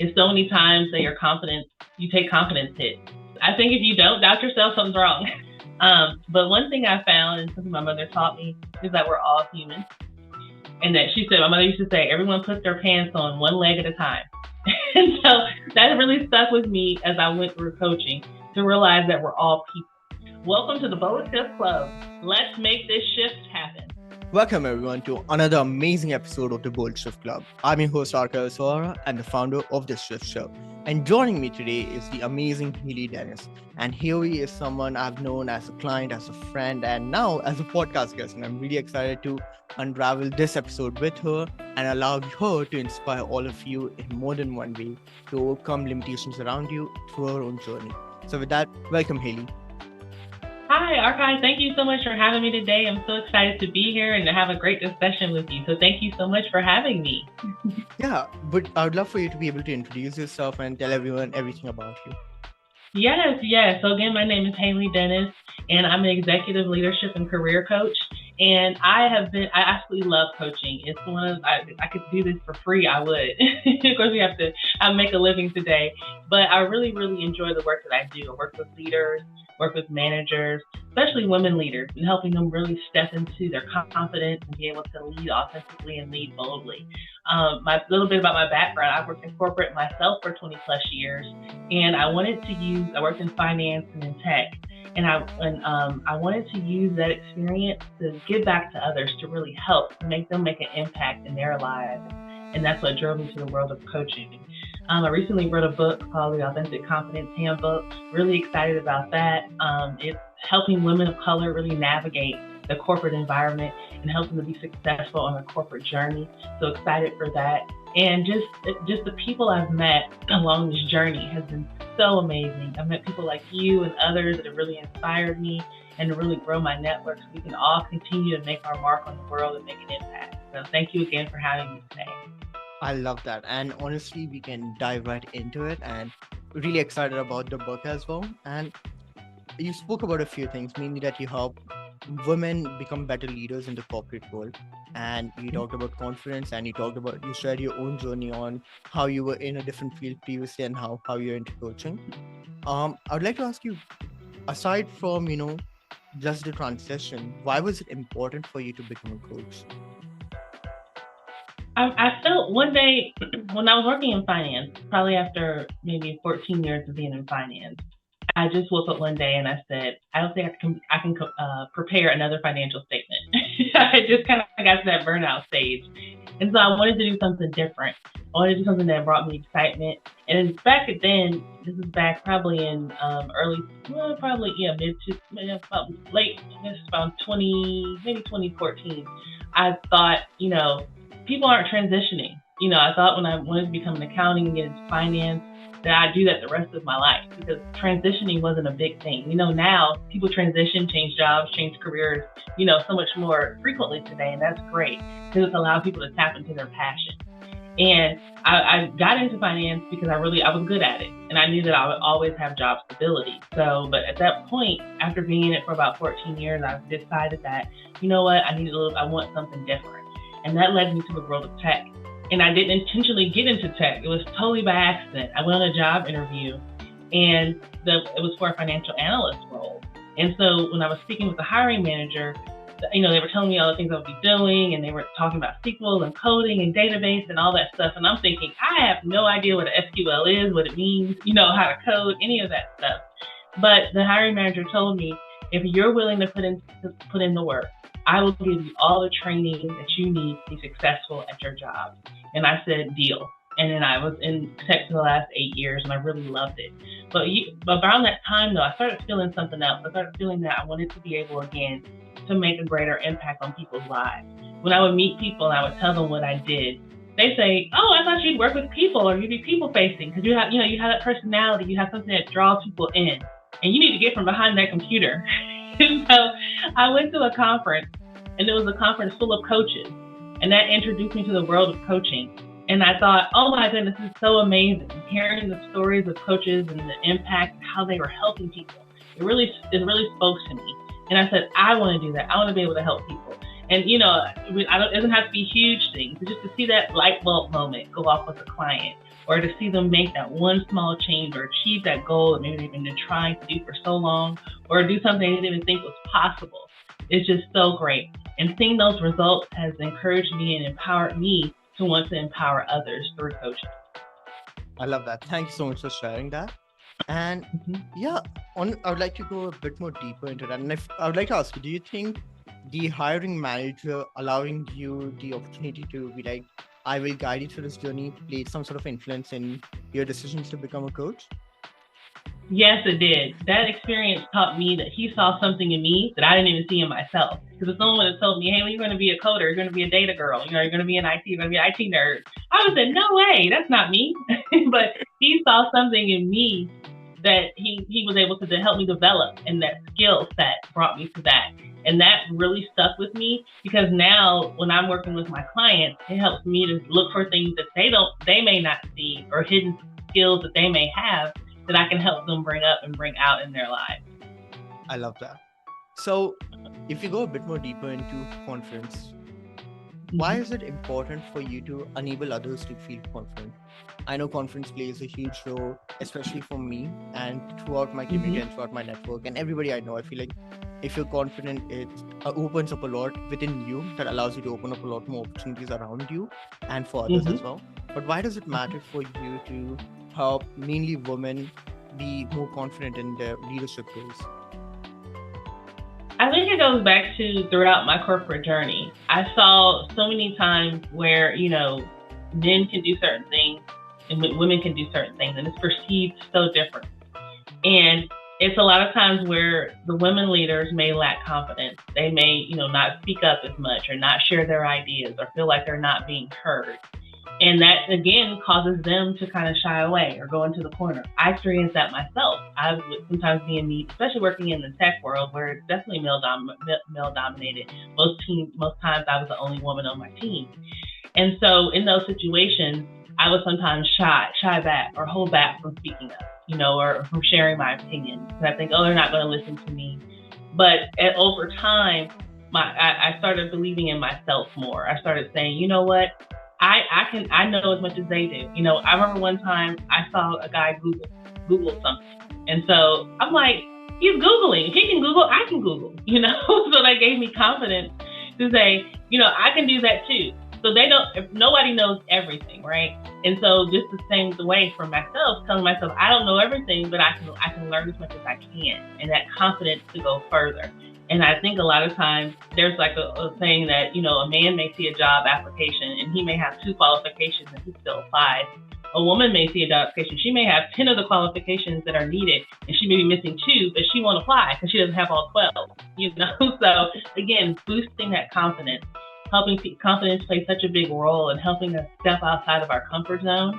It's so many times that you take confidence hits. I think if you don't doubt yourself, something's wrong. But one thing I found, and something my mother taught me, is that we're all human. And that she said, my mother used to say, everyone puts their pants on one leg at a time. And so that really stuck with me as I went through coaching, to realize that we're all people. Welcome to the Bold Shift Club. Let's make this shift happen. Welcome everyone to another amazing episode of the Bold Shift Club. I'm your host Arcui Usoara and the founder of the Shift Show. And joining me today is the amazing Hayley Dennis. And Hayley is someone I've known as a client, as a friend, and now as a podcast guest. And I'm really excited to unravel this episode with her and allow her to inspire all of you in more than one way to overcome limitations around you through her own journey. So with that, welcome Hayley. Hi, Arcui. Thank you so much for having me today. I'm so excited to be here and to have a great discussion with you. So thank you so much for having me. Yeah, but I would love for you to be able to introduce yourself and tell everyone everything about you. Yes. So again, my name is Hayley Dennis, and I'm an executive leadership and career coach. And I absolutely love coaching. It's I could do this for free, I would. Of course, I make a living today, but I really, really enjoy the work that I do. I work with leaders, work with managers, especially women leaders, and helping them really step into their confidence and be able to lead authentically and lead boldly. A little bit about my background. I've worked in corporate myself for 20 plus years, and I worked in finance and in tech. And I wanted to use that experience to give back to others, to really help, to make them make an impact in their lives. And that's what drove me to the world of coaching. I recently wrote a book called the Authentic Confidence Handbook. Really excited about that. It's helping women of color really navigate the corporate environment and helping them to be successful on a corporate journey. So excited for that. And just the people I've met along this journey has been so amazing. I've met people like you and others that have really inspired me and to really grow my network so we can all continue to make our mark on the world and make an impact. So thank you again for having me today. I love that. And honestly, we can dive right into it, and really excited about the book as well. And you spoke about a few things, mainly that you help women become better leaders in the corporate world. And you talked about confidence, and you shared your own journey on how you were in a different field previously and how you're into coaching. I would like to ask you, aside from, just the transition, why was it important for you to become a coach? I felt one day when I was working in finance, probably after maybe 14 years of being in finance, I just woke up one day and I said, I don't think I can prepare another financial statement. I just kind of got to that burnout stage. And so I wanted to do something different. I wanted to do something that brought me excitement. And back then, this is back probably in late, about 2014. I thought, people aren't transitioning. I thought when I wanted to become an accounting and get into finance, that I'd do that the rest of my life, because transitioning wasn't a big thing. Now people transition, change jobs, change careers, so much more frequently today. And that's great, because it allows people to tap into their passion. And I got into finance because I was good at it. And I knew that I would always have job stability. But at that point, after being in it for about 14 years, I decided that, I want something different. And that led me to the world of tech. And I didn't intentionally get into tech. It was totally by accident. I went on a job interview, and it was for a financial analyst role. And so when I was speaking with the hiring manager, they were telling me all the things I would be doing, and they were talking about SQL and coding and database and all that stuff. And I'm thinking, I have no idea what an SQL is, what it means, how to code, any of that stuff. But the hiring manager told me, if you're willing to put in the work, I will give you all the training that you need to be successful at your job. And I said, deal. And then I was in tech for the last 8 years, and I really loved it. But around that time, though, I started feeling something else. I started feeling that I wanted to be able, again, to make a greater impact on people's lives. When I would meet people and I would tell them what I did, they say, oh, I thought you'd work with people, or you'd be people-facing, because you have that personality, you have something that draws people in, and you need to get from behind that computer. And so I went to a conference, and it was a conference full of coaches, and that introduced me to the world of coaching. And I thought, oh my goodness, this is so amazing. Hearing the stories of coaches and the impact, how they were helping people, it really spoke to me. And I said, I want to do that. I want to be able to help people. And it doesn't have to be huge things, but just to see that light bulb moment go off with a client, or to see them make that one small change or achieve that goal that maybe they've been trying to do for so long, or do something they didn't even think was possible. It's just so great. And seeing those results has encouraged me and empowered me to want to empower others through coaching. I love that. Thank you so much for sharing that. And yeah, I would like to go a bit more deeper into that. And I would like to ask you, do you think the hiring manager allowing you the opportunity to be like, I will guide you through this journey, played some sort of influence in your decisions to become a coach? Yes, it did. That experience taught me that he saw something in me that I didn't even see in myself. Because if someone would have told me, hey, well, you're going to be a coder, you're going to be a data girl, you're going to be an IT, you're going to be an IT nerd, I would have said, no way, that's not me. But he saw something in me that he was able to help me develop, and that skill set brought me to that. And that really stuck with me, because now when I'm working with my clients, it helps me to look for things that they may not see, or hidden skills that they may have, that I can help them bring up and bring out in their lives. I love that. So if you go a bit more deeper into confidence, why is it important for you to enable others to feel confident? I know confidence plays a huge role, especially for me and throughout my community and throughout my network and everybody I know. I feel like if you're confident, it opens up a lot within you that allows you to open up a lot more opportunities around you and for others as well. But why does it matter for you to help mainly women be more confident in their leadership roles? I think it goes back to throughout my corporate journey. I saw so many times where, men can do certain things and women can do certain things, and it's perceived so different. And it's a lot of times where the women leaders may lack confidence. They may, not speak up as much, or not share their ideas, or feel like they're not being heard. And that, again, causes them to kind of shy away or go into the corner. I experienced that myself. I would sometimes be in need, especially working in the tech world, where it's definitely male dominated. Most times I was the only woman on my team. And so in those situations, I would sometimes shy back or hold back from speaking up, or from sharing my opinion. And I think, they're not going to listen to me. But over time, I started believing in myself more. I started saying, you know what? I know as much as they do. I remember one time I saw a guy Google something. And so I'm like, he's Googling. If he can Google, I can Google, So that gave me confidence to say, I can do that too. So if nobody knows everything, right? And so just the same way for myself, telling myself, I don't know everything, but I can learn as much as I can. And that confidence to go further. And I think a lot of times there's like a saying that, a man may see a job application and he may have 2 qualifications and he still applies. A woman may see a job application. She may have 10 of the qualifications that are needed and she may be missing 2, but she won't apply because she doesn't have all 12, So again, boosting that confidence, confidence plays such a big role in helping us step outside of our comfort zone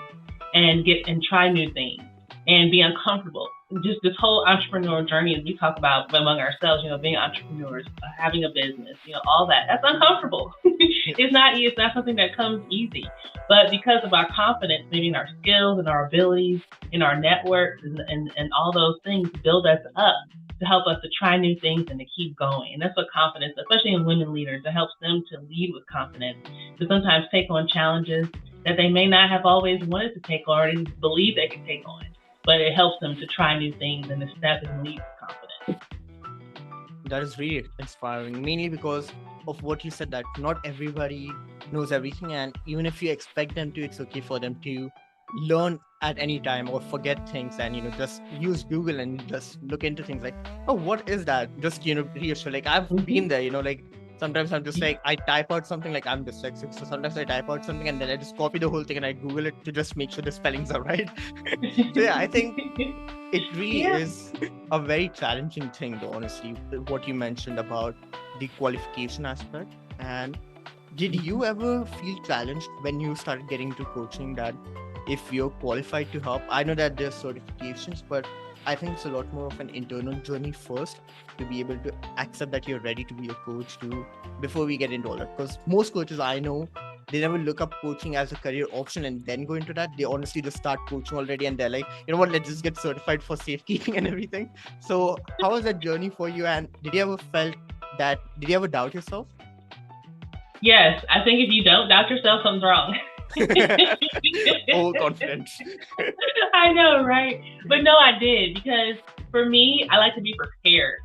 and try new things and be uncomfortable. Just this whole entrepreneurial journey, as we talk about among ourselves, being entrepreneurs, having a business, all that's uncomfortable. It's not something that comes easy. But because of our confidence, maybe in our skills and our abilities, in our networks and all those things build us up to help us to try new things and to keep going. And that's what confidence, especially in women leaders, it helps them to lead with confidence, to sometimes take on challenges that they may not have always wanted to take on or didn't believe they could take on. But it helps them to try new things and to step and lead with confidence. That is really inspiring, mainly because of what you said, that not everybody knows everything. And even if you expect them to, it's okay for them to learn at any time or forget things and, just use Google and just look into things like, oh, what is that? Just, reassure. Like I've been there, sometimes I'm just like, I type out something, like I'm dyslexic. So sometimes I type out something and then I just copy the whole thing and I Google it to just make sure the spellings are right. So yeah, I think it really is a very challenging thing though, honestly, what you mentioned about the qualification aspect. And did you ever feel challenged when you started getting into coaching that if you're qualified to help? I know that there's certifications, but I think it's a lot more of an internal journey first to be able to accept that you're ready to be a coach before we get into all that. Because most coaches I know, they never look up coaching as a career option and then go into that. They honestly just start coaching already and they're like, you know what, let's just get certified for safekeeping and everything. So how was that journey for you? And did you ever doubt yourself? Yes, I think if you don't doubt yourself, something's wrong. Overconfidence. I know, right? But no, I did, because for me, I like to be prepared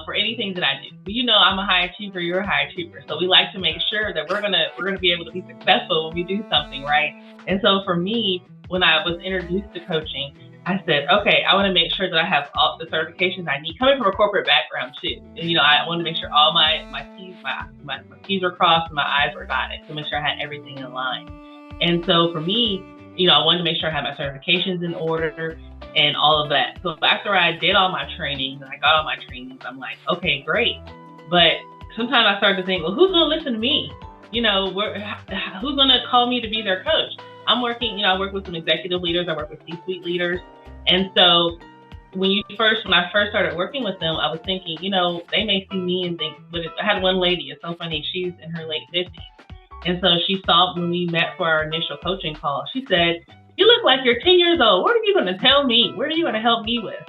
for anything that I do. You know, I'm a high achiever, you're a high achiever. So we like to make sure that we're gonna be able to be successful when we do something, right? And so for me, when I was introduced to coaching, I said, okay, I want to make sure that I have all the certifications I need, coming from a corporate background too. And, you know, I want to make sure all my T's were crossed and my I's were dotted to make sure I had everything in line. And so for me, you know, I wanted to make sure I had my certifications in order and all of that. So after I did all my trainings and I got all my trainings, I'm like, okay, great. But sometimes I started to think, well, who's going to listen to me? You know, who's going to call me to be their coach? I'm working, you know, I work with some executive leaders, I work with C-suite leaders. And so when I first started working with them, I was thinking, you know, they may see me and think, but I had one lady, it's so funny, she's in her late 50s. And so she saw when we met for our initial coaching call, she said, you look like you're 10 years old. What are you going to tell me? What are you going to help me with?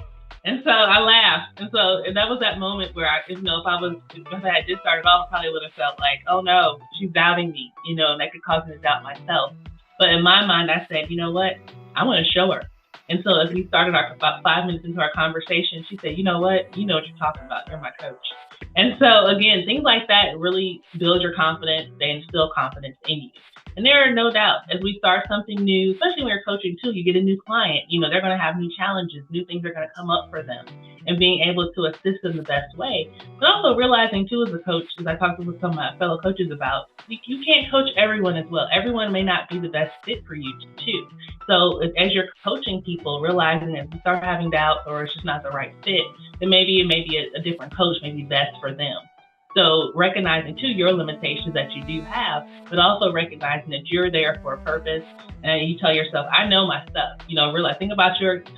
And so I laughed. And that was that moment where if I had just started off, I probably would have felt like, oh no, she's doubting me, you know, and that could cause me to doubt myself. But in my mind, I said, you know what? I want to show her. And so as we started about 5 minutes into our conversation, she said, you know what? You know what you're talking about. You're my coach. And so again, things like that really build your confidence. They instill confidence in you. And there are no doubt, as we start something new, especially when you're coaching too, you get a new client, you know, they're going to have new challenges, new things are going to come up for them, and being able to assist them the best way. But also realizing too, as a coach, as I talked with some of my fellow coaches about, you can't coach everyone as well. Everyone may not be the best fit for you too. So as you're coaching people, realizing that if you start having doubts or it's just not the right fit, then maybe a different coach may be best for them. So recognizing too your limitations that you do have, but also recognizing that you're there for a purpose, and you tell yourself, I know my stuff. You know, realize, tell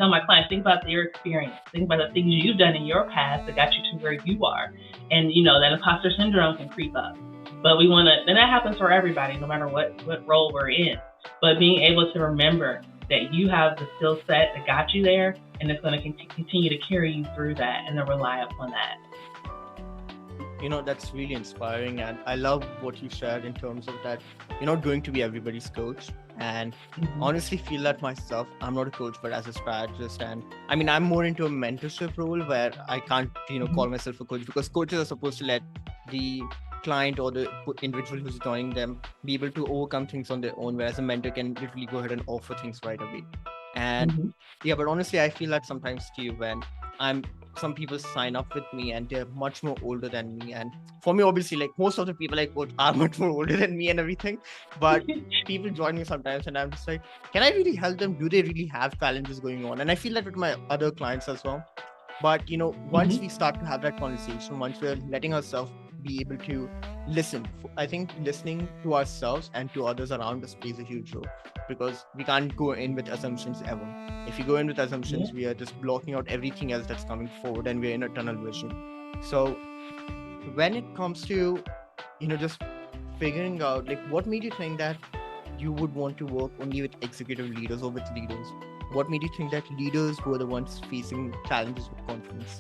my clients, think about your experience, think about the things you've done in your past that got you to where you are. And you know, that imposter syndrome can creep up. But and that happens for everybody, no matter what role we're in. But being able to remember that you have the skill set that got you there, and it's going to continue to carry you through that, and then rely upon that. You know, that's really inspiring, and I love what you shared in terms of that you're not going to be everybody's coach. And honestly feel that myself, I'm not a coach, but as a strategist, and I mean, I'm more into a mentorship role where I can't, call myself a coach, because coaches are supposed to let the client or the individual who's joining them be able to overcome things on their own, whereas a mentor can literally go ahead and offer things right away. And but honestly, I feel that sometimes too, when some people sign up with me and they're much more older than me. And for me, obviously, like most of the people I coach are much more older than me and everything. But people join me sometimes and I'm just like, can I really help them? Do they really have challenges going on? And I feel that with my other clients as well. But, once we start to have that conversation, once we're letting ourselves be able to listen, I think listening to ourselves and to others around us plays a huge role, because we can't go in with assumptions ever. If you go in with assumptions, we are just blocking out everything else that's coming forward, and we're in a tunnel vision. So when it comes to, just figuring out, like, what made you think that you would want to work only with executive leaders or with leaders? What made you think that leaders were the ones facing challenges with confidence?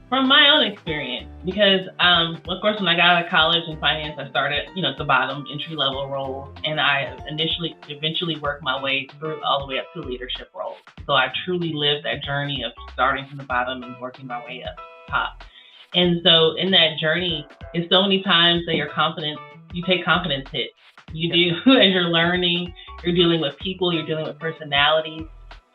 From my own experience, because of course, when I got out of college in finance, I started, at the bottom, entry-level roles, and I eventually worked my way through all the way up to leadership roles. So I truly lived that journey of starting from the bottom and working my way up to the top. And so in that journey, it's so many times that you take confidence hits. You do, as you're learning, you're dealing with people, you're dealing with personalities.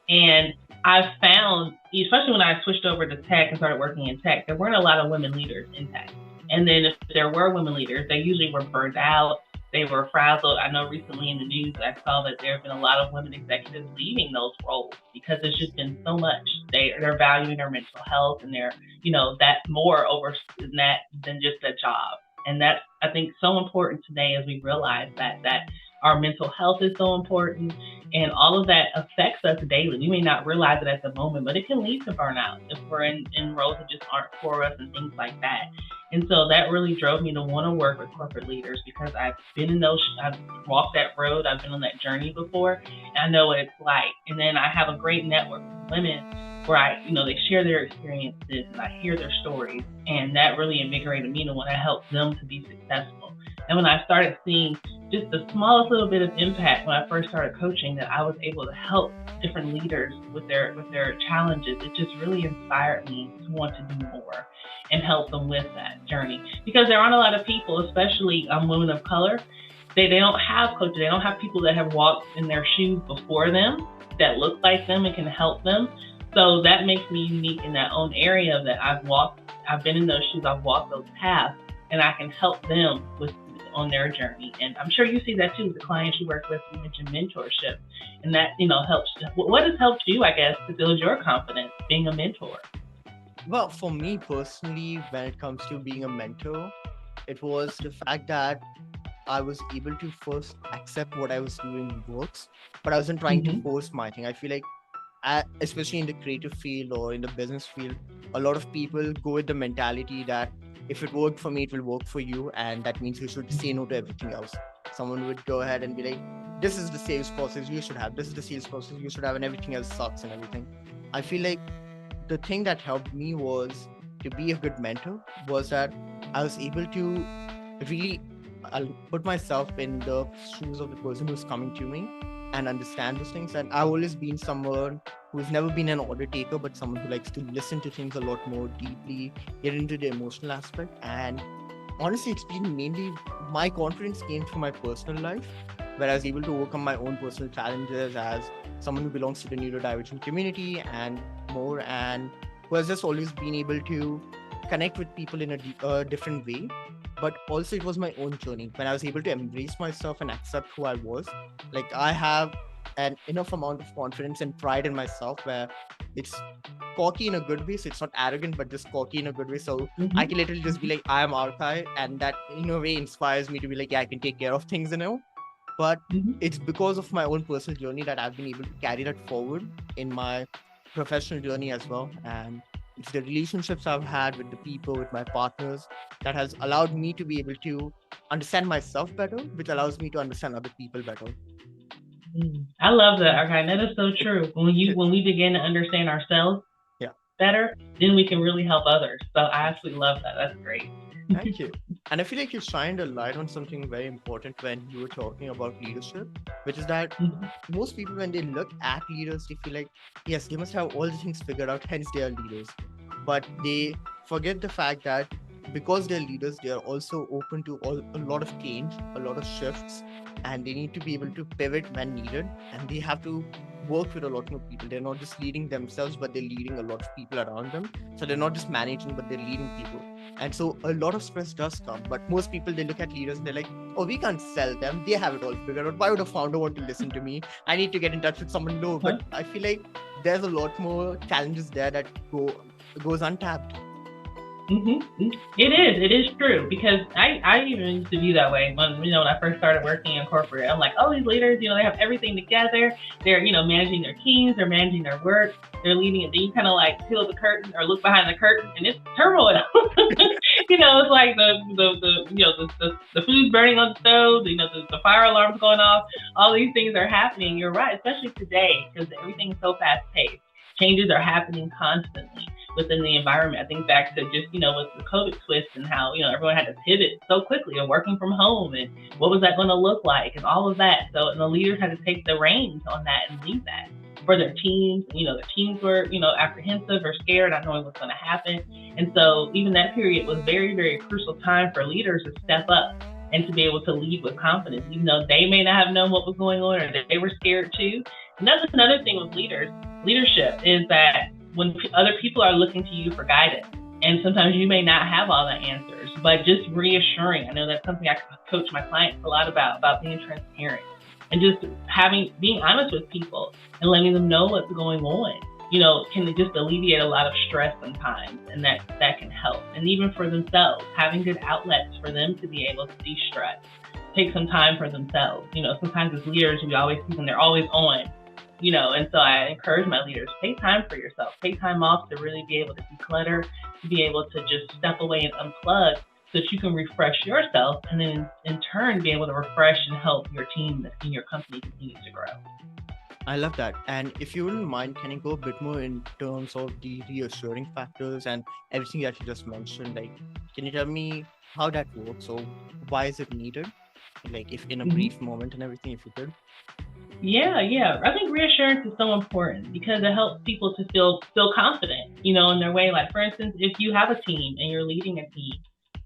And I've found, especially when I switched over to tech and started working in tech, there weren't a lot of women leaders in tech. And then if there were women leaders, they usually were burned out. They were frazzled. I know recently in the news, I saw that there have been a lot of women executives leaving those roles because there's just been so much. They're valuing their mental health, and they're, that's more over that than just a job. And that's, I think, so important today as we realize that our mental health is so important, and all of that affects us daily. We may not realize it at the moment, but it can lead to burnout if we're in roles that just aren't for us and things like that. And so that really drove me to want to work with corporate leaders, because I've walked that road, I've been on that journey before, and I know what it's like. And then I have a great network of women where they share their experiences and I hear their stories, and that really invigorated me to want to help them to be successful. And when I started seeing just the smallest little bit of impact when I first started coaching, that I was able to help different leaders with their challenges, it just really inspired me to want to do more and help them with that journey. Because there aren't a lot of people, especially women of color, they don't have coaches, they don't have people that have walked in their shoes before them that look like them and can help them. So that makes me unique in that own area that I've been in those shoes, I've walked those paths, and I can help them with on their journey. And I'm sure you see that too with the clients you work with. You mentioned mentorship, and that helps. What has helped you, I guess, to build your confidence being a mentor? Well, for me personally, when it comes to being a mentor, it was the fact that I was able to first accept what I was doing works, but I wasn't trying to force my thing. I feel like, especially in the creative field or in the business field, a lot of people go with the mentality that if it worked for me, it will work for you. And that means you should say no to everything else. Someone would go ahead and be like, this is the sales process you should have. This is the sales process you should have. And everything else sucks and everything. I feel like the thing that helped me was to be a good mentor was that I was able to really put myself in the shoes of the person who's coming to me and understand those things. And I've always been someone who's never been an order taker, but someone who likes to listen to things a lot more deeply, get into the emotional aspect. And honestly, it's been mainly my confidence came through my personal life, where I was able to overcome my own personal challenges as someone who belongs to the neurodivergent community and more, and who has just always been able to connect with people in a different way. But also it was my own journey when I was able to embrace myself and accept who I was. Like I have an enough amount of confidence and pride in myself where it's cocky in a good way. So it's not arrogant, but just cocky in a good way. So I can literally just be like, I am Arcui, and that in a way inspires me to be like, yeah, I can take care of things, But it's because of my own personal journey that I've been able to carry that forward in my professional journey as well. And it's the relationships I've had with the people, with my partners, that has allowed me to be able to understand myself better, which allows me to understand other people better. I love that. Okay, that is so true. When we begin to understand ourselves Yeah. better, then we can really help others. So I absolutely love that. That's great. Thank you. And I feel like you shined a light on something very important when you were talking about leadership, which is that most people, when they look at leaders, they feel like, yes, they must have all the things figured out, hence they are leaders. But they forget the fact that because they're leaders, they are also open to a lot of change, a lot of shifts, and they need to be able to pivot when needed. And they have to work with a lot more people. They're not just leading themselves, but they're leading a lot of people around them. So they're not just managing, but they're leading people. And so a lot of stress does come. But most people, they look at leaders and they're like, oh, we can't sell them. They have it all figured out. Why would a founder want to listen to me? I need to get in touch with someone low. But I feel like there's a lot more challenges there that goes untapped. It is true, because I even used to be that way when I first started working in corporate. I'm like, oh, these leaders, they have everything together. They're managing their teams, they're managing their work, they're leading it. Then you kind of like peel the curtain or look behind the curtain, and it's turmoil. It's like the food's burning on the stove. The fire alarm's going off. All these things are happening. You're right, especially today, because everything is so fast paced. Changes are happening constantly within the environment. I think back to just, with the COVID twist and how, everyone had to pivot so quickly and working from home, and what was that going to look like and all of that. So, and the leaders had to take the reins on that and lead that for their teams. The teams were, apprehensive or scared, not knowing what's going to happen. And so even that period was very, very crucial time for leaders to step up and to be able to lead with confidence, even though they may not have known what was going on, or that they were scared too. And that's another thing with leadership is that when other people are looking to you for guidance, and sometimes you may not have all the answers, but just reassuring. I know that's something I coach my clients a lot about being transparent and just being honest with people and letting them know what's going on. Can just alleviate a lot of stress sometimes, and that can help. And even for themselves, having good outlets for them to be able to de-stress, take some time for themselves. Sometimes as leaders, we always see them, they're always on. And so I encourage my leaders, take time for yourself, take time off to really be able to declutter, to be able to just step away and unplug so that you can refresh yourself, and then in turn be able to refresh and help your team and your company continue to grow. I love that. And if you wouldn't mind, can you go a bit more in terms of the reassuring factors and everything that you just mentioned? Like, can you tell me how that works? So why is it needed? Like, if in a Mhm. brief moment and everything, if you could. Yeah. I think reassurance is so important because it helps people to feel confident, in their way. Like for instance, if you have a team and you're leading a team,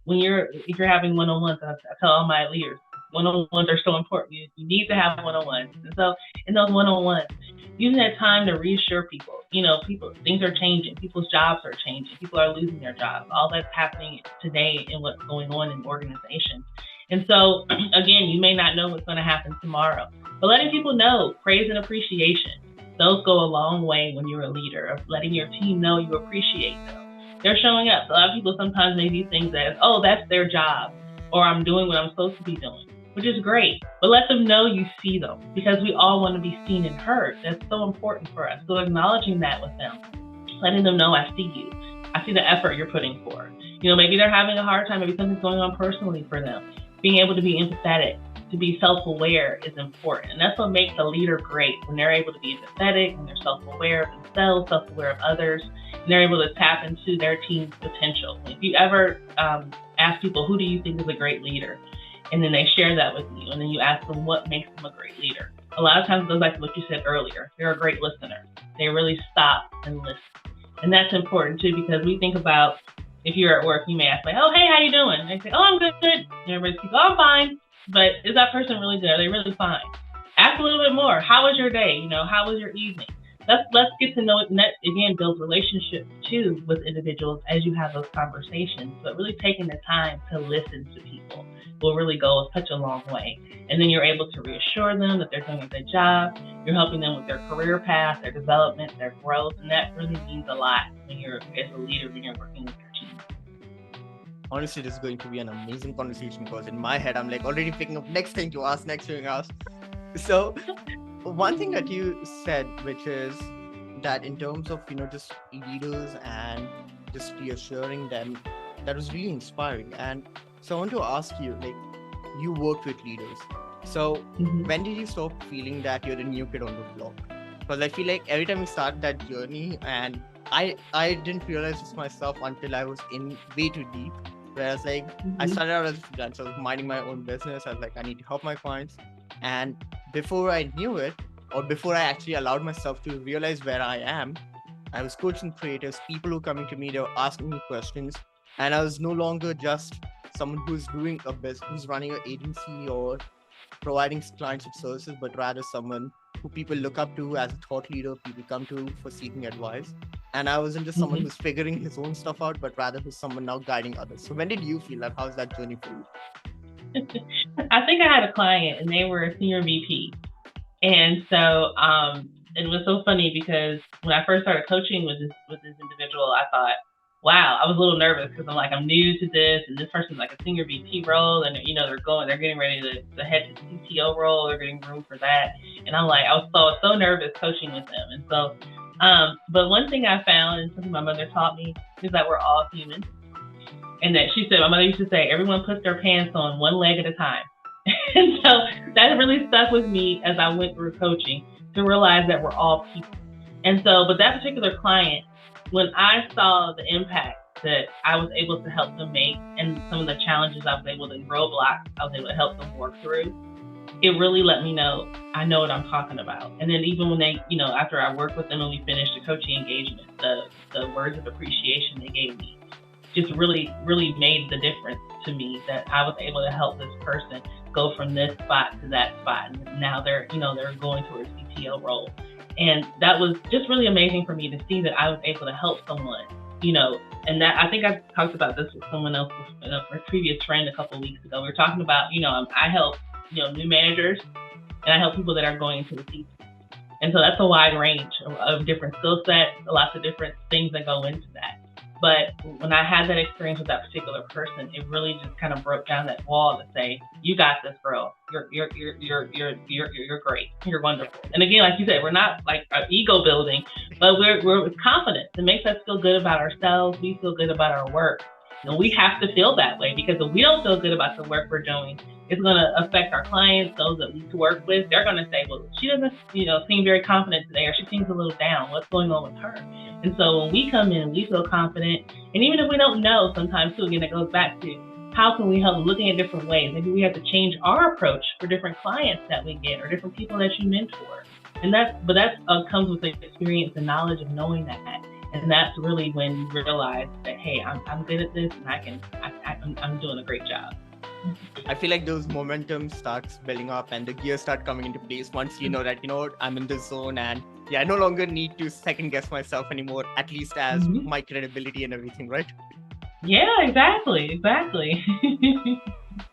if you're having one-on-ones, I tell all my leaders, one-on-ones are so important. You need to have one-on-ones, and so in those one-on-ones, using that time to reassure people. People things are changing, people's jobs are changing, people are losing their jobs. All that's happening today and what's going on in organizations. And so, again, you may not know what's going to happen tomorrow, but letting people know, praise and appreciation, those go a long way when you're a leader, of letting your team know you appreciate them. They're showing up. A lot of people sometimes may view things as, oh, that's their job, or I'm doing what I'm supposed to be doing, which is great. But let them know you see them because we all want to be seen and heard. That's so important for us. So acknowledging that with them, letting them know I see you. I see the effort you're putting forth. Maybe they're having a hard time. Maybe something's going on personally for them. Being able to be empathetic, to be self-aware is important. And that's what makes a leader great, when they're able to be empathetic, when they're self-aware of themselves, self-aware of others, and they're able to tap into their team's potential. If you ever ask people, who do you think is a great leader? And then they share that with you, and then you ask them what makes them a great leader. A lot of times it goes back to what you said earlier. They're a great listener. They really stop and listen. And that's important too, because we think about, if you're at work, you may ask like, oh, hey, how you doing? And they say, oh, I'm good. And everybody's like, oh, I'm fine. But is that person really good? Are they really fine? Ask a little bit more. How was your day? How was your evening? Let's get to know it. And that, again, builds relationships too with individuals as you have those conversations. But really taking the time to listen to people will really go such a long way. And then you're able to reassure them that they're doing a good job. You're helping them with their career path, their development, their growth. And that really means a lot when you're, as a leader, when you're working with your team. Honestly, this is going to be an amazing conversation because in my head, I'm like already picking up next thing to ask, next thing to ask. So one thing that you said, which is that in terms of, just leaders and just reassuring them, that was really inspiring. And so I want to ask you, like, you worked with leaders. So when did you stop feeling that you're the new kid on the block? Because I feel like every time we start that journey, and I didn't realize this myself until I was in way too deep. Whereas I started out as a freelancer, I was minding my own business. I was like, I need to help my clients. And before I knew it, or before I actually allowed myself to realize where I am, I was coaching creators, people who coming to me, they were asking me questions. And I was no longer just someone who's doing a business, who's running an agency or providing clients with services, but rather someone who people look up to as a thought leader, people come to for seeking advice. And I wasn't just someone who's figuring his own stuff out, but rather who's someone now guiding others. So when did you feel that? How's that journey for you? I think I had a client and they were a senior VP. And so it was so funny because when I first started coaching with this individual, I thought, wow, I was a little nervous because I'm like, I'm new to this, and this person's like a senior VP role, and they're getting ready to head to the CTO role, they're getting room for that, and I'm like, I was so nervous coaching with them, and so, but one thing I found, and something my mother taught me, is that we're all human, and that she said, my mother used to say, everyone puts their pants on one leg at a time, and so that really stuck with me as I went through coaching, to realize that we're all people, and so, but that particular client, when I saw the impact that I was able to help them make and some of the challenges roadblocks I was able to help them work through, it really let me know I know what I'm talking about. And then even when they, after I worked with them and we finished the coaching engagement, the words of appreciation they gave me just really, really made the difference to me, that I was able to help this person go from this spot to that spot. And now they're going towards CTO role. And that was just really amazing for me to see that I was able to help someone, and that I think I talked about this with someone else, a previous friend a couple of weeks ago. We were talking about, I help, new managers, and I help people that are going into the C. And so that's a wide range of different skill sets, lots of different things that go into that. But when I had that experience with that particular person, it really just kind of broke down that wall to say, "You got this, girl. You're great. You're wonderful." And again, like you said, we're not like ego building, but we're with confidence. It makes us feel good about ourselves. We feel good about our work, And we have to feel that way, because if we don't feel good about the work we're doing, it's going to affect our clients, those that we work with. They're going to say, well, she doesn't, seem very confident today, or she seems a little down. What's going on with her? And so when we come in, we feel confident. And even if we don't know, sometimes too, again, it goes back to how can we help, looking at different ways. Maybe we have to change our approach for different clients that we get, or different people that you mentor. And that comes with the experience and knowledge of knowing that. And that's really when you realize that, hey, I'm good at this, and I'm doing a great job. I feel like those momentum starts building up and the gears start coming into place once you know that, I'm in this zone, and I no longer need to second guess myself anymore, at least as my credibility and everything, right? Yeah, exactly.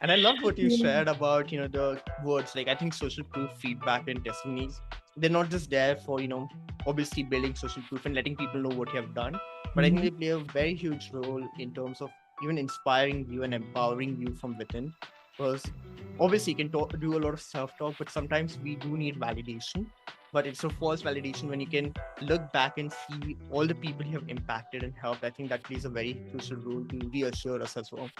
And I love what you shared about, the words, like I think social proof, feedback, and testimonies, they're not just there for, obviously building social proof and letting people know what you have done, but I think they play a very huge role in terms of even inspiring you and empowering you from within. Because obviously you can do a lot of self-talk, but sometimes we do need validation. But it's a false validation when you can look back and see all the people you have impacted and helped. I think that plays a very crucial role to reassure us as well.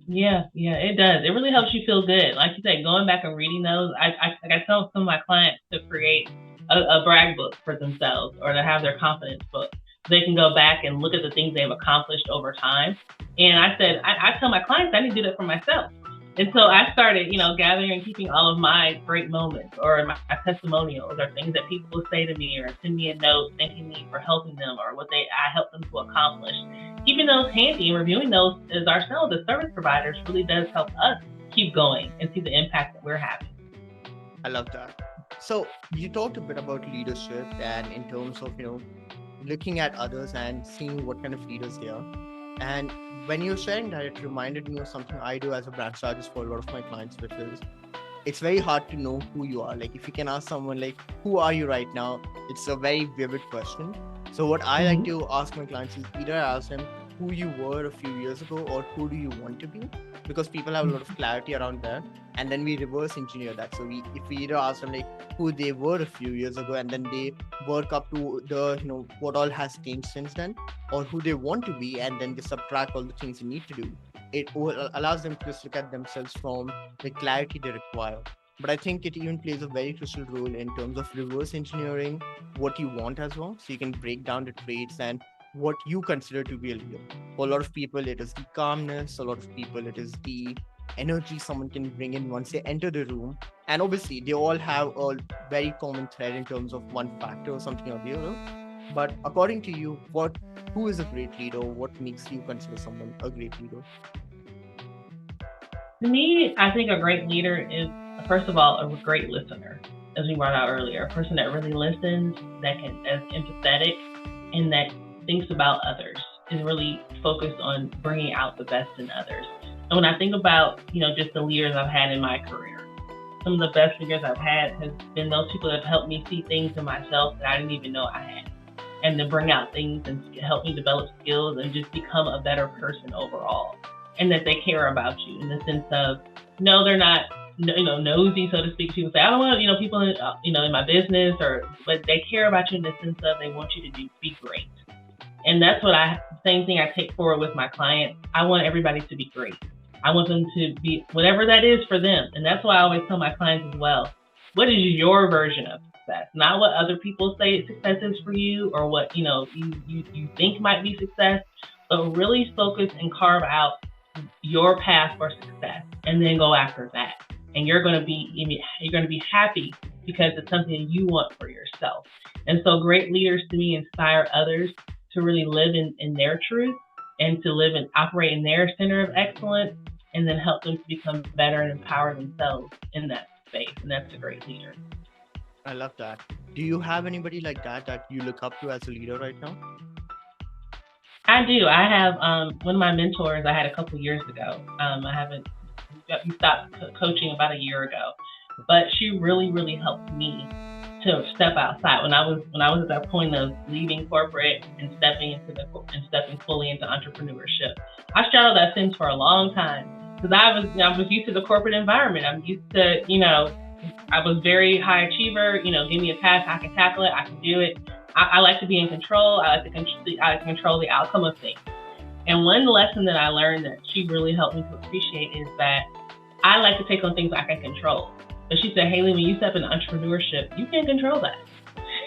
Yeah, it does. It really helps you feel good. Like you said, going back and reading those, I tell some of my clients to create a brag book for themselves, or to have their confidence book. They can go back and look at the things they've accomplished over time. And I said, I tell my clients I need to do that for myself. And so I started, gathering and keeping all of my great moments, or my testimonials, or things that people will say to me, or send me a note thanking me for helping them, or what I helped them to accomplish. Keeping those handy and reviewing those as ourselves as service providers really does help us keep going and see the impact that we're having. I love that. So you talked a bit about leadership, and in terms of, looking at others and seeing what kind of leaders they are. And when you're sharing that, it reminded me of something I do as a brand strategist for a lot of my clients, which is it's very hard to know who you are. Like if you can ask someone like, who are you right now? It's a very vivid question. So what I like to ask my clients is either I ask them who you were a few years ago, or who do you want to be? Because people have a lot of clarity around that. And then we reverse engineer that. So if we either ask them like who they were a few years ago, and then they work up to the, what all has changed since then, or who they want to be, and then they subtract all the things they need to do. It allows them to just look at themselves from the clarity they require. But I think it even plays a very crucial role in terms of reverse engineering what you want as well. So you can break down the traits and what you consider to be a leader. For a lot of people, it is the calmness. A lot of people, it is the energy someone can bring in once they enter the room. And obviously, they all have a very common thread in terms of one factor or something or the other. But according to you, who is a great leader? What makes you consider someone a great leader? To me, I think a great leader is, first of all, a great listener, as we brought out earlier, a person that really listens, that is empathetic, and that thinks about others, and really focused on bringing out the best in others. And when I think about, just the leaders I've had in my career, some of the best leaders I've had has been those people that have helped me see things in myself that I didn't even know I had, and to bring out things and help me develop skills and just become a better person overall. And that they care about you in the sense of, no, they're not, nosy, so to speak. People say, I don't want, people, in my business, but they care about you in the sense of they want you to be great. And that's what same thing I take forward with my clients. I want everybody to be great. I want them to be whatever that is for them. And that's why I always tell my clients as well, what is your version of success? Not what other people say success is for you, or what, you think might be success, but really focus and carve out your path for success, and then go after that. And you're going to be happy because it's something you want for yourself. And so great leaders to me inspire others to really live in their truth, and to live and operate in their center of excellence, and then help them to become better and empower themselves in that space. And that's a great leader. I love that. Do you have anybody like that you look up to as a leader right now? I do. I have one of my mentors I had a couple years ago. We stopped coaching about a year ago, but she really, really helped me to step outside when I was at that point of leaving corporate and stepping fully into entrepreneurship. I straddled that fence for a long time because I was used to the corporate environment. I'm used to, I was very high achiever. Give me a task, I can tackle it, I can do it. I like to be in control. I like to control the outcome of things. And one lesson that I learned that she really helped me to appreciate is that I like to take on things I can control. But she said, Hayley, when you step into entrepreneurship, you can't control that.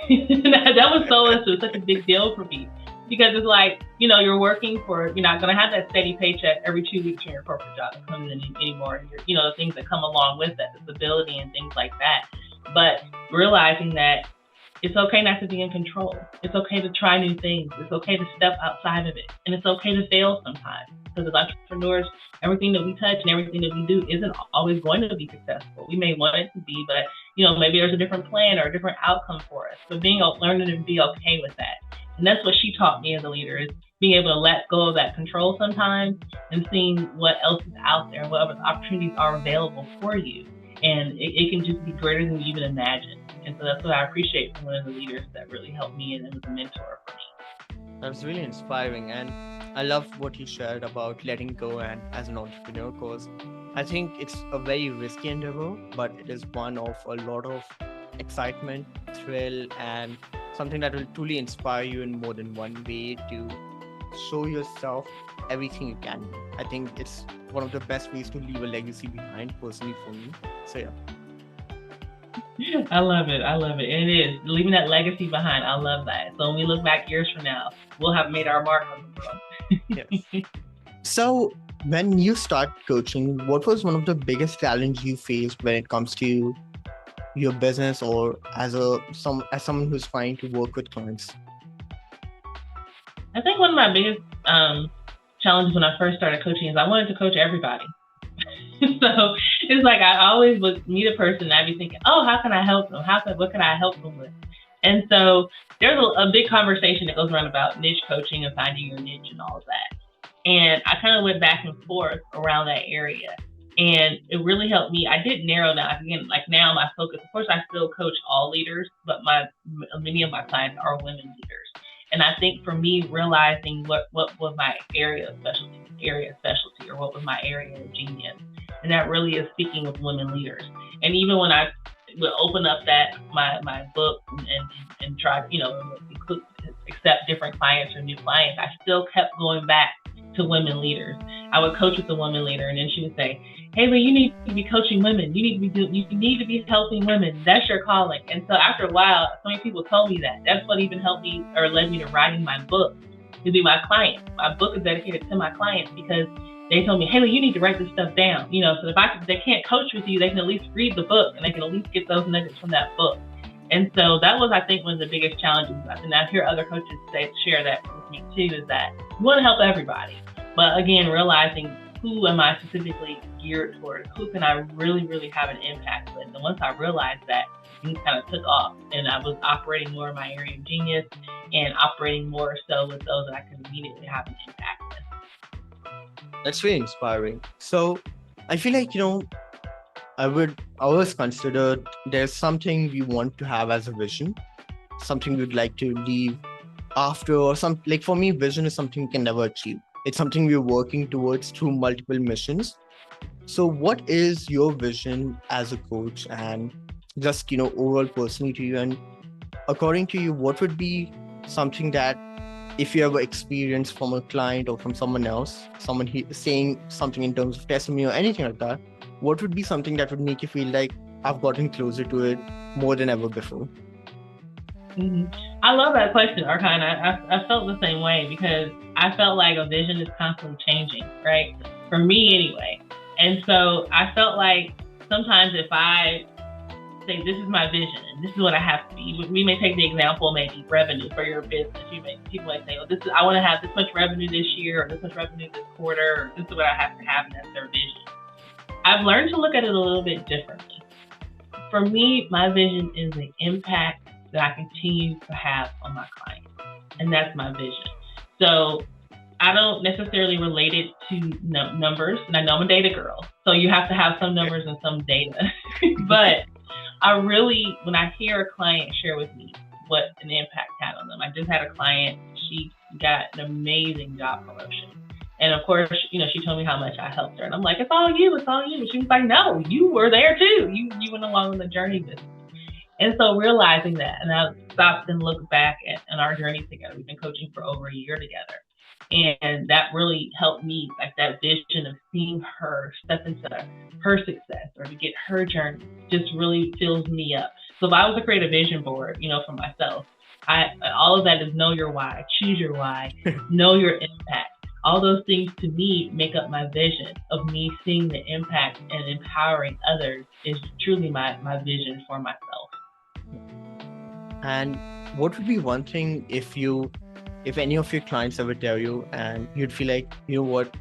That was such a big deal for me, because it's like, you're working you're not going to have that steady paycheck every 2 weeks in your corporate job that comes in anymore. And the things that come along with that, the stability and things like that. But realizing that it's okay not to be in control. It's okay to try new things. It's okay to step outside of it. And it's okay to fail sometimes. Because as entrepreneurs, everything that we touch and everything that we do isn't always going to be successful. We may want it to be, but maybe there's a different plan or a different outcome for us. But learning to be okay with that. And that's what she taught me as a leader, is being able to let go of that control sometimes and seeing what else is out there and what other opportunities are available for you. And it can just be greater than you even imagine. And so that's what I appreciate from one of the leaders that really helped me and was a mentor for me. That's really inspiring. And I love what you shared about letting go and as an entrepreneur, because I think it's a very risky endeavor, but it is one of a lot of excitement, thrill, and something that will truly inspire you in more than one way to show yourself everything you can. I think it's one of the best ways to leave a legacy behind, personally for me. So yeah. I love it. And it is leaving that legacy behind. I love that. So when we look back years from now, we'll have made our mark on the world. Yes. So when you start coaching, what was one of the biggest challenges you faced when it comes to your business, or as someone who's trying to work with clients? I think one of my biggest challenges when I first started coaching is I wanted to coach everybody. So it's like I always would meet a person and I'd be thinking, oh, how can I help them? What can I help them with? And so there's a big conversation that goes around about niche coaching and finding your niche and all of that. And I kind of went back and forth around that area. And it really helped me. I did narrow down. Again, like now my focus, of course, I still coach all leaders, but many of my clients are women leaders. And I think for me, realizing what was my area of specialty, or what was my area of genius. And that really is speaking with women leaders. And even when I would open up my book and try, accept different clients or new clients, I still kept going back to women leaders. I would coach with a woman leader, and then she would say, Hayley, you need to be coaching women. You need to be helping women. That's your calling. And so after a while, so many people told me that. That's what even helped me or led me to writing my book, to be my client. My book is dedicated to my clients because they told me, Hayley, you need to write this stuff down. So if they can't coach with you, they can at least read the book and they can at least get those nuggets from that book. And so that was, I think, one of the biggest challenges. And I hear other coaches share that with me too, is that you want to help everybody. But again, realizing who am I specifically geared toward? Who can I really, really have an impact with? And once I realized that, things kind of took off, and I was operating more in my area of genius and operating more so with those that I could immediately have an impact with. That's really inspiring. So I feel like, I would always consider there's something we want to have as a vision, something we'd like to leave after, or like for me, vision is something you can never achieve. It's something we're working towards through multiple missions. So what is your vision as a coach, and just, overall personally to you? And according to you, what would be something that, if you ever experience from a client or from someone else, someone saying something in terms of testimony or anything like that, what would be something that would make you feel like I've gotten closer to it more than ever before? Mm-hmm. I love that question, Arcui. I felt the same way, because I felt like a vision is constantly changing, right? For me anyway. And so I felt like sometimes if I say, this is my vision and this is what I have to be, we may take the example, maybe revenue for your business. People might say, I want to have this much revenue this year, or this much revenue this quarter, or this is what I have to have, and that's their vision. I've learned to look at it a little bit differently. For me, my vision is the impact that I continue to have on my clients. And that's my vision. So I don't necessarily relate it to numbers. And I know I'm a data girl, so you have to have some numbers and some data. But I really, when I hear a client share with me what an impact had on them. I just had a client, she got an amazing job promotion. And of course, she told me how much I helped her. And I'm like, it's all you. And she was like, no, you were there too. You went along on the journey with me. And so realizing that, and I stopped and looked back at our journey together. We've been coaching for over a year together. And that really helped me, like that vision of seeing her step into her success or to get her journey just really fills me up. So if I was to create a vision board, for myself, all of that is know your why, choose your why, know your impact. All those things to me make up my vision of me seeing the impact and empowering others is truly my vision for myself. And what would be one thing if any of your clients ever tell you and you'd feel like, you know what,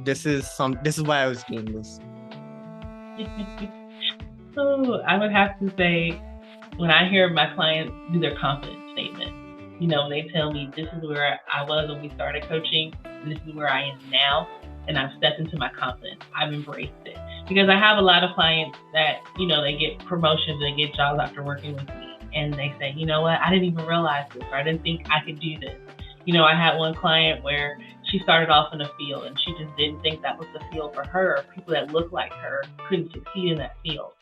this is why I was doing this? So I would have to say, when I hear my clients do their confidence statement, when they tell me this is where I was when we started coaching, and this is where I am now, and I've stepped into my confidence, I've embraced it. Because I have a lot of clients that, they get promotions, they get jobs after working with me, and they say, you know what, I didn't even realize this, or I didn't think I could do this. I had one client where she started off in a field and she just didn't think that was the field for her. People that looked like her couldn't succeed in that field.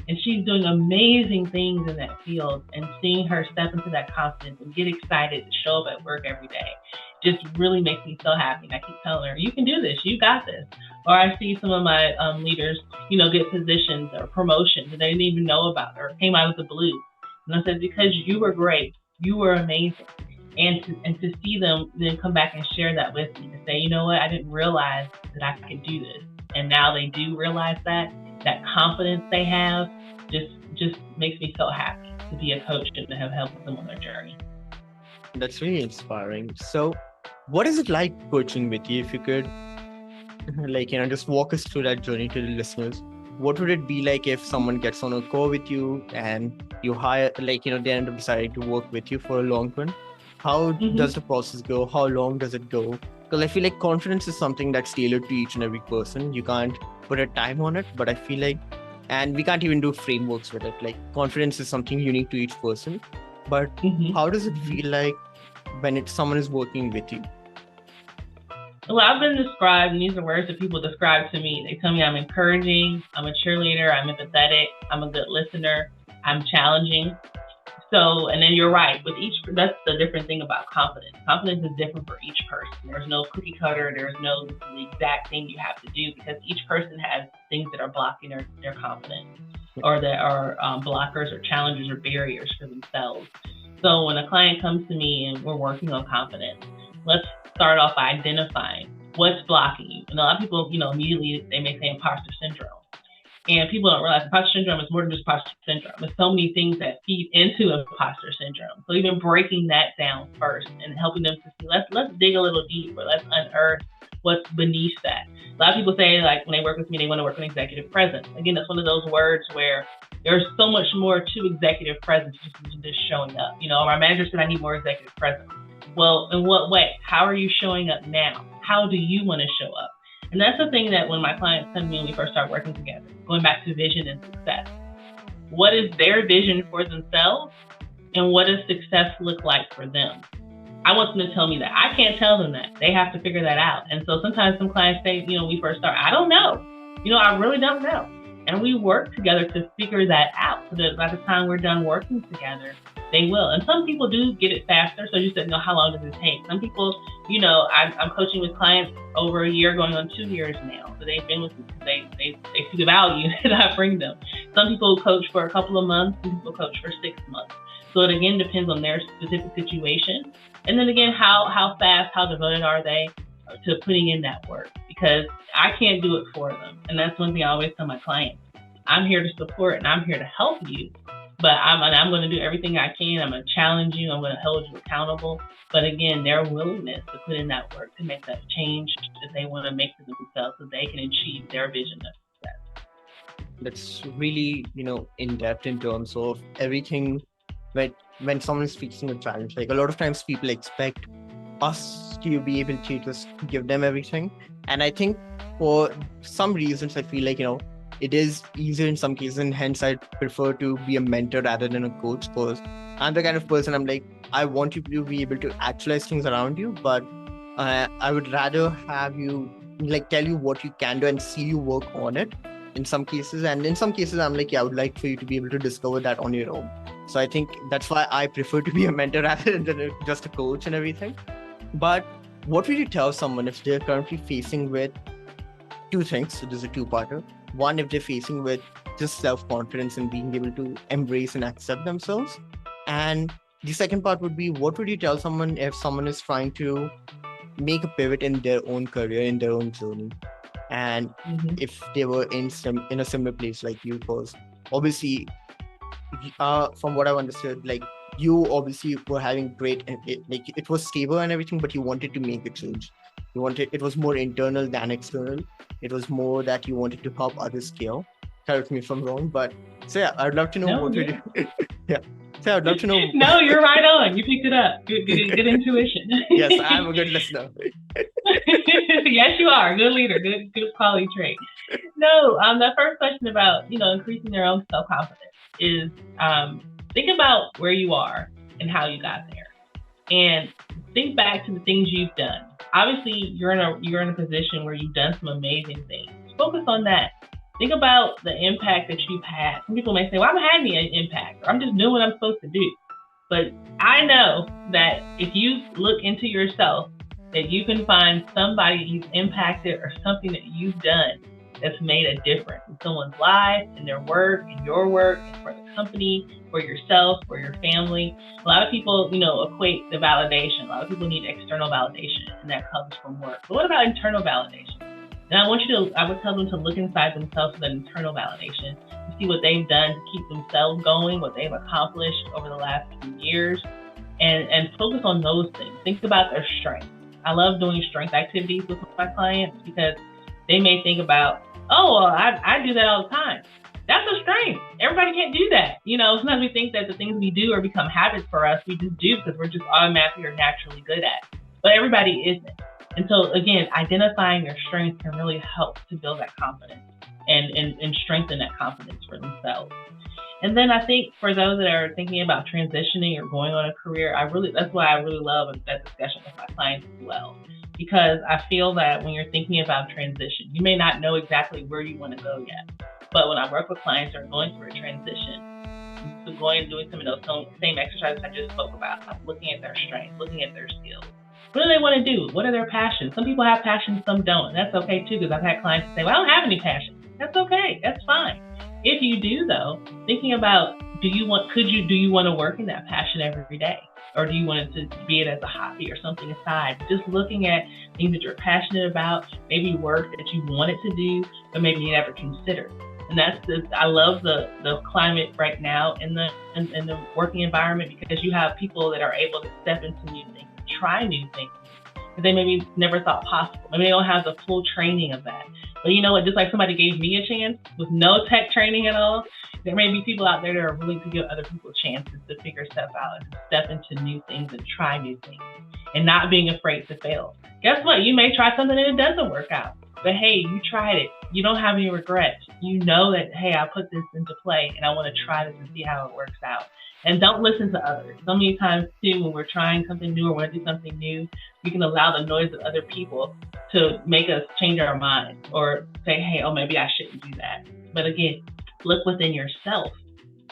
And she's doing amazing things in that field, and seeing her step into that confidence and get excited to show up at work every day just really makes me so happy. And I keep telling her, you can do this, you got this. Or I see some of my leaders, get positions or promotions that they didn't even know about or came out of the blue. And I said, because you were great, you were amazing. And to see them then come back and share that with me, to say, you know what, I didn't realize that I could do this. And now they do realize that confidence they have just makes me so happy to be a coach and to have helped them on their journey. That's really inspiring. So what is it like coaching with you? If you could just walk us through that journey to the listeners. What would it be like if someone gets on a call with you and you hire, they end up deciding to work with you for a long run? How does the process go? How long does it go? Because I feel like confidence is something that's tailored to each and every person. You can't put a time on it, but I feel like, and we can't even do frameworks with it. Like confidence is something unique to each person. But how does it feel like when someone is working with you? Well, I've been described, and these are words that people describe to me. They tell me I'm encouraging, I'm a cheerleader, I'm empathetic, I'm a good listener, I'm challenging. So, and then you're right, that's the different thing about confidence. Confidence is different for each person. There's no cookie cutter, there's no the exact thing you have to do, because each person has things that are blocking their confidence, or that are blockers or challenges or barriers for themselves. So when a client comes to me and we're working on confidence, let's start off by identifying what's blocking you. And a lot of people, immediately they may say imposter syndrome. And people don't realize imposter syndrome is more than just imposter syndrome. There's so many things that feed into imposter syndrome. So even breaking that down first and helping them to see, let's dig a little deeper. Let's unearth what's beneath that. A lot of people say, like, when they work with me, they want to work on executive presence. Again, that's one of those words where there's so much more to executive presence than just showing up. My manager said I need more executive presence. Well, in what way? How are you showing up now? How do you want to show up? And that's the thing that when my clients come to me and we first start working together, going back to vision and success, what is their vision for themselves and what does success look like for them? I want them to tell me that. I can't tell them that. They have to figure that out. And so sometimes some clients say, we first start, I don't know. I really don't know. And we work together to figure that out so that by the time we're done working together, they will. And some people do get it faster. So you said, how long does it take? Some people, I'm coaching with clients over a year, going on 2 years now. So they've been with me because they see the value that I bring them. Some people coach for a couple of months, some people coach for 6 months. So it again depends on their specific situation. And then again, how fast, how devoted are they to putting in that work? Because I can't do it for them. And that's one thing I always tell my clients. I'm here to support and I'm here to help you. But I'm going to do everything I can. I'm going to challenge you. I'm going to hold you accountable. But again, their willingness to put in that work to make that change that they want to make for themselves so they can achieve their vision of success. That's really, in depth in terms of everything. When someone is facing a challenge, like a lot of times people expect us to be able to just give them everything. And I think for some reasons, I feel like, it is easier in some cases, and hence I prefer to be a mentor rather than a coach, because I'm the kind of person, I'm like, I want you to be able to actualize things around you, but I would rather have you tell you what you can do and see you work on it in some cases. And in some cases, I'm like, I would like for you to be able to discover that on your own. So I think that's why I prefer to be a mentor rather than just a coach and everything. But what would you tell someone if they're currently facing with two things? So there's a two-parter. One, if they're facing with just self-confidence and being able to embrace and accept themselves. And the second part would be, what would you tell someone if someone is trying to make a pivot in their own career, in their own journey? And if they were in a similar place like you, because obviously, from what I've understood, like you obviously were having great, like it was stable and everything, but you wanted to make a change. It was more internal than external. It was more that you wanted to help others scale. Correct me if I'm wrong, but so yeah, I'd love to know what we do. Yeah. So I'd love to know. No, you're right on. You picked it up. Good intuition. Yes, I'm a good listener. Yes, you are. Good leader. Good quality trait. No, the first question about, increasing their own self-confidence is think about where you are and how you got there. And think back to the things you've done. Obviously, you're in a position where you've done some amazing things. Focus on that. Think about the impact that you've had. Some people may say, well, I haven't had any impact, or I'm just doing what I'm supposed to do. But I know that if you look into yourself, that you can find somebody you've impacted or something that you've done that's made a difference in someone's life, in their work, in your work, for the company, for yourself, for your family. A lot of people, equate the validation. A lot of people need external validation, and that comes from work. But what about internal validation? And I would tell them to look inside themselves for that internal validation, to see what they've done to keep themselves going, what they've accomplished over the last few years, and focus on those things. Think about their strengths. I love doing strength activities with my clients because they may think about, oh, well, I do that all the time. That's a strength. Everybody can't do that. Sometimes we think that the things we do or become habits for us, we just do because we're just automatically or naturally good at. But everybody isn't. And so, again, identifying their strengths can really help to build that confidence and strengthen that confidence for themselves. And then I think for those that are thinking about transitioning or going on a career, that's why I really love that discussion with my clients as well. Because I feel that when you're thinking about transition, you may not know exactly where you want to go yet. But when I work with clients that are going through a transition, going and doing some of those same exercises I just spoke about, looking at their strengths, looking at their skills. What do they want to do? What are their passions? Some people have passions, some don't. And that's okay too, because I've had clients say, well, I don't have any passions. That's okay. That's fine. If you do though, thinking about, do you want to work in that passion every day? Or do you want it to be it as a hobby or something aside? Just looking at things that you're passionate about, maybe work that you wanted to do, but maybe you never considered. And I love the climate right now in the working environment, because you have people that are able to step into new things, try new things that they maybe never thought possible. Maybe they don't have the full training of that. But you know what? Just like somebody gave me a chance with no tech training at all, there may be people out there that are willing to give other people chances to figure stuff out and to step into new things and try new things and not being afraid to fail. Guess what? You may try something and it doesn't work out. But hey, you tried it. You don't have any regrets. You know that, hey, I put this into play and I want to try this and see how it works out. And don't listen to others. So many times too, when we're trying something new or want to do something new, we can allow the noise of other people to make us change our mind or say, hey, oh, maybe I shouldn't do that. But again, look within yourself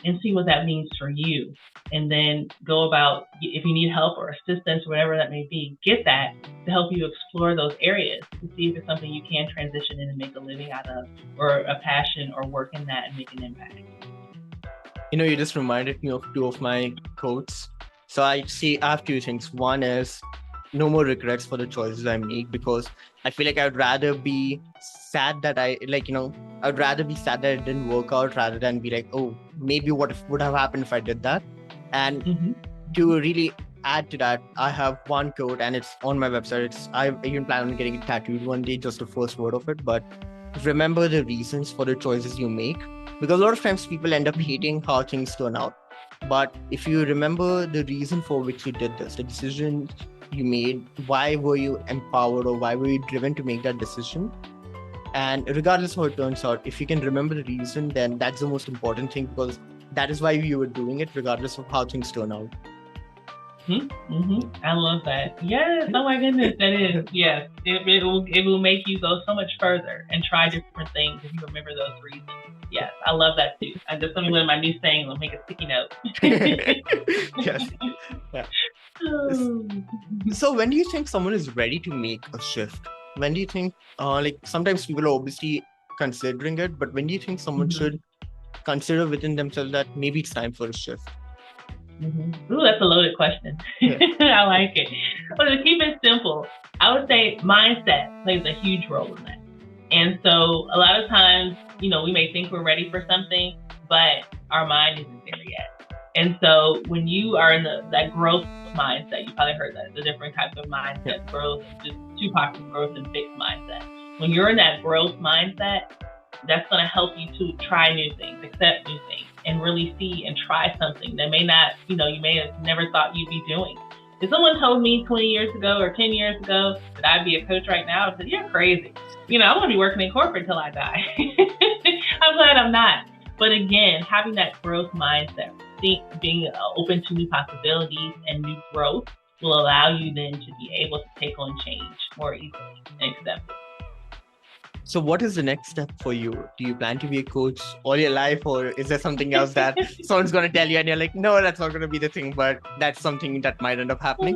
and see what that means for you. And then go about, if you need help or assistance, whatever that may be, get that to help you explore those areas to see if it's something you can transition in and make a living out of, or a passion, or work in that and make an impact. You just reminded me of two of my quotes. So I have two things. One is no more regrets for the choices I make, because I feel like I'd rather be sad that I'd rather be sad that it didn't work out rather than be like, oh, maybe what would have happened if I did that? And to really add to that, I have one quote and it's on my website. I even plan on getting it tattooed one day, just the first word of it. But remember the reasons for the choices you make, because a lot of times people end up hating how things turn out. But if you remember the reason for which you did this, the decision you made, why were you empowered or why were you driven to make that decision? And regardless of how it turns out, if you can remember the reason, then that's the most important thing, because that is why you were doing it, regardless of how things turn out. I love that. Yes. Oh my goodness, that is. Yes. It will make you go so much further and try different things if you remember those reasons. Yes, I love that too. And just something with my new saying will make a sticky note. Yes. Yeah. So when do you think someone is ready to make a shift? When do you think, like sometimes people are obviously considering it, but when do you think someone should consider within themselves that maybe it's time for a shift? Ooh, that's a loaded question. Yeah. I like it. But to keep it simple, I would say mindset plays a huge role in that. And so a lot of times, we may think we're ready for something, but our mind isn't there yet. And so when you are in that growth mindset, you probably heard that, the different types of mindset, growth, just two parts of growth and fixed mindset. When you're in that growth mindset, that's going to help you to try new things, accept new things, and really see and try something that may not, you may have never thought you'd be doing. If someone told me 20 years ago or 10 years ago that I'd be a coach right now, I'd say, you're crazy. I'm going to be working in corporate till I die. I'm glad I'm not. But again, having that growth mindset, being open to new possibilities and new growth will allow you then to be able to take on change more easily and accept it. So what is the next step for you? Do you plan to be a coach all your life, or is there something else that someone's going to tell you and you're like, no, that's not going to be the thing, but that's something that might end up happening?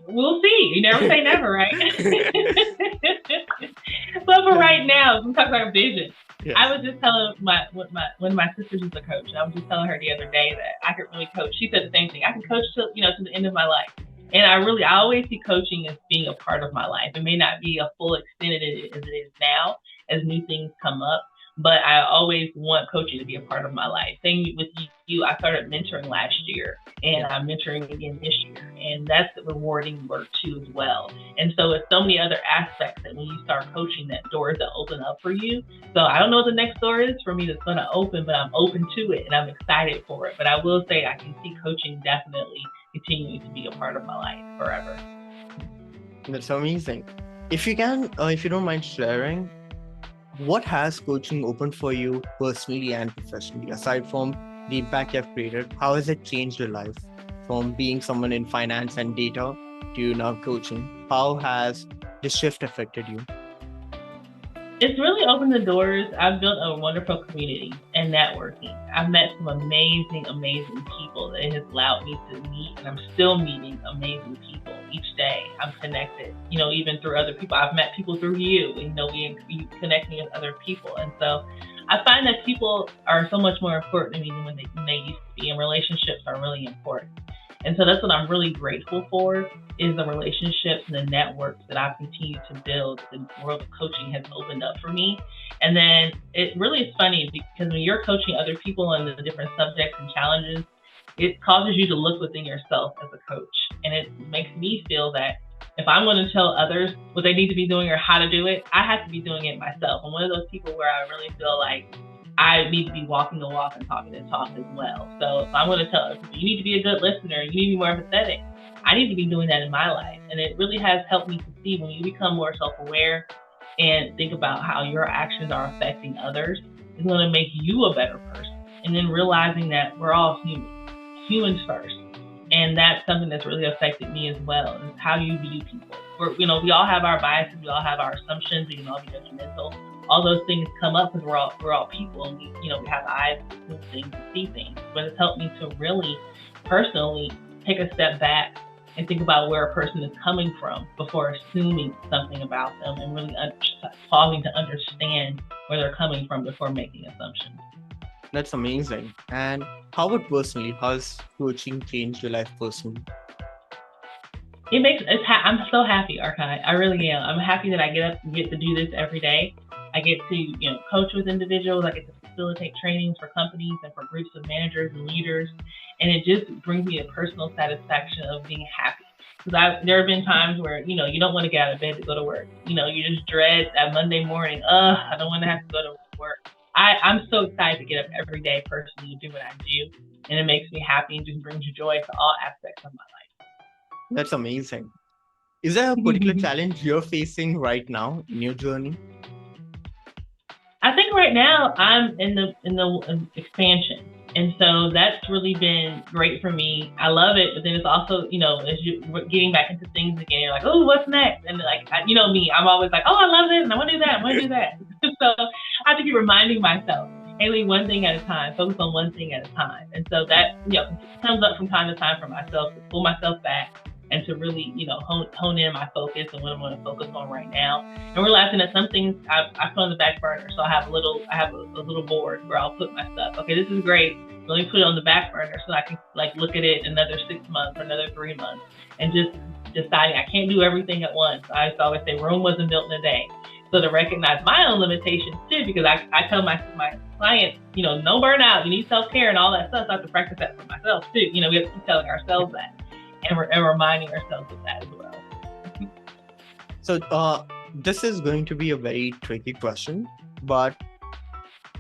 We'll see. You never say never, right? But for right now, we talk about vision. Yes. I was just telling one of my sisters is a coach, and I was just telling her the other day that I could really coach. She said the same thing. I can coach till to the end of my life. And I always see coaching as being a part of my life. It may not be a full extent as it is now, as new things come up, but I always want coaching to be a part of my life. Same with you. I started mentoring last year, and I'm mentoring again this year, and that's rewarding work too as well. And so it's so many other aspects that when you start coaching, that doors that open up for you. So I don't know what the next door is for me that's going to open, but I'm open to it and I'm excited for it. But I will say I can see coaching definitely continuing to be a part of my life forever. That's amazing. If you don't mind sharing, what has coaching opened for you personally and professionally? Aside from the impact you have created, how has it changed your life from being someone in finance and data to now coaching? How has this shift affected you? It's really opened the doors. I've built a wonderful community and networking. I've met some amazing people that has allowed me to meet, and I'm still meeting amazing people each day. I'm connected, even through other people. I've met people through you, we connect me with other people. And so I find that people are so much more important to me than when they used to be, and relationships are really important. And so that's what I'm really grateful for, is the relationships and the networks that I've continued to build. The world of coaching has opened up for me. And then it really is funny because when you're coaching other people on the different subjects and challenges, it causes you to look within yourself as a coach. And it makes me feel that if I'm going to tell others what they need to be doing or how to do it, I have to be doing it myself. I'm one of those people where I really feel like I need to be walking the walk and talking the talk as well. So if I'm going to tell other people, you need to be a good listener, you need to be more empathetic, I need to be doing that in my life. And it really has helped me to see when you become more self-aware and think about how your actions are affecting others, it's going to make you a better person. And then realizing that we're all humans first. And that's something that's really affected me as well, is how you view people. We all have our biases, we all have our assumptions, we can all be judgmental. All those things come up because we're all people, and we have eyes to things, to see things. But it's helped me to really personally take a step back and think about where a person is coming from before assuming something about them, and really pausing to understand where they're coming from before making assumptions. That's amazing. And how has coaching changed your life personally? I'm so happy, Arcui. I really am. I'm happy that I get to do this every day. I get to, coach with individuals. I get to facilitate trainings for companies and for groups of managers and leaders. And it just brings me a personal satisfaction of being happy. Because there have been times where, you don't want to get out of bed to go to work. You just dread that Monday morning. I don't want to have to go to work. I'm so excited to get up every day personally to do what I do. And it makes me happy and just brings joy to all aspects of my life. That's amazing. Is there a particular challenge you're facing right now in your journey? I think right now I'm in the expansion. And so that's really been great for me. I love it, but then it's also, as you're getting back into things again, you're like, oh, what's next? And me, I'm always like, oh, I love this, and I want to do that, So I have to keep reminding myself, Hayley, one thing at a time, focus on one thing at a time. And so that, comes up from time to time for myself to pull myself back and to really, hone in my focus and what I'm going to focus on right now. And realizing that some things I put on the back burner. So I have a little board where I'll put my stuff. Okay, this is great. Let me put it on the back burner so I can look at it another 6 months or another 3 months, and just deciding I can't do everything at once. I used to always say Rome wasn't built in a day. So to recognize my own limitations too, because I tell my clients, no burnout, you need self-care and all that stuff. So I have to practice that for myself too. We have to keep telling ourselves that and reminding ourselves of that as well. So this is going to be a very tricky question, but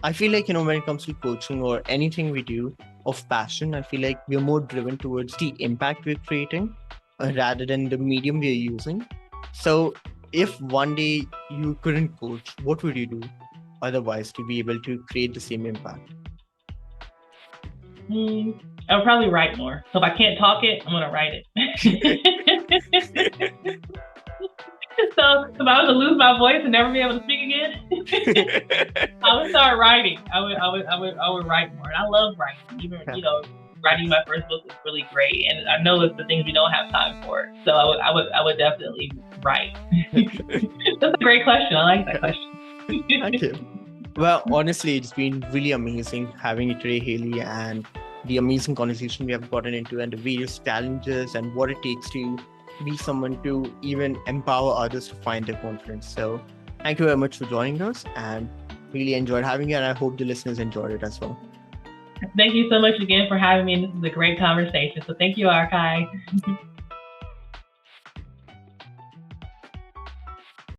I feel like, when it comes to coaching or anything we do of passion, I feel like we're more driven towards the impact we're creating rather than the medium we're using. So if one day you couldn't coach, what would you do otherwise to be able to create the same impact? I would probably write more. So if I can't talk it, I'm going to write it. So if I was to lose my voice and never be able to speak again, I would start writing. I would write more. And I love writing. Even, writing my first book was really great. And I know it's the things we don't have time for. So I would definitely write. That's a great question. I like that question. Thank you. Well, honestly, it's been really amazing having you today, Hayley, and the amazing conversation we have gotten into and the various challenges and what it takes to be someone to even empower others to find their confidence. So thank you very much for joining us, and really enjoyed having you, and I hope the listeners enjoyed it as well. Thank you so much again for having me. This is a great conversation. So thank you, Arcui.